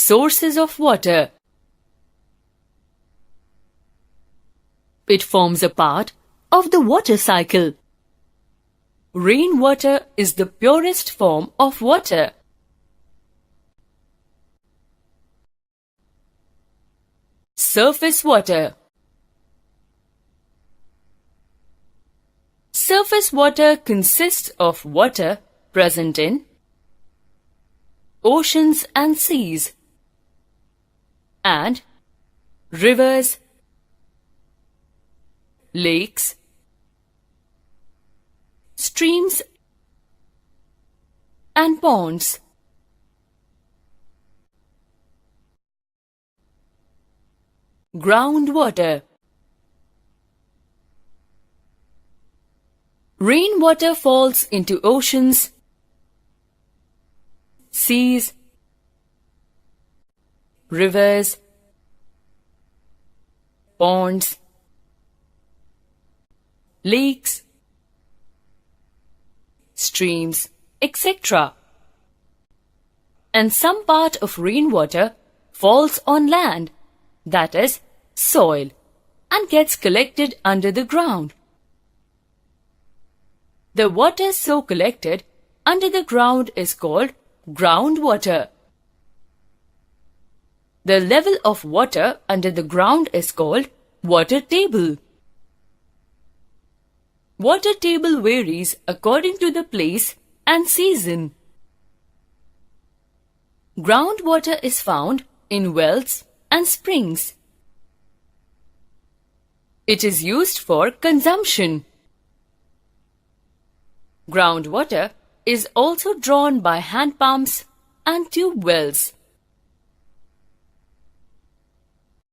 Sources of water. It forms a part of the water cycle. Rainwater is the purest form of water. Surface water. Surface water consists of water present in oceans and seas, and rivers, lakes, streams, and ponds. Groundwater. Rainwater falls into oceans, seas, rivers, ponds, lakes, streams, etc. And some part of rainwater falls on land, that is, soil, and gets collected under the ground. The water so collected under the ground is called groundwater. The level of water under the ground is called water table. Water table varies according to the place and season. Groundwater is found in wells and springs. It is used for consumption. Groundwater is also drawn by hand pumps and tube wells.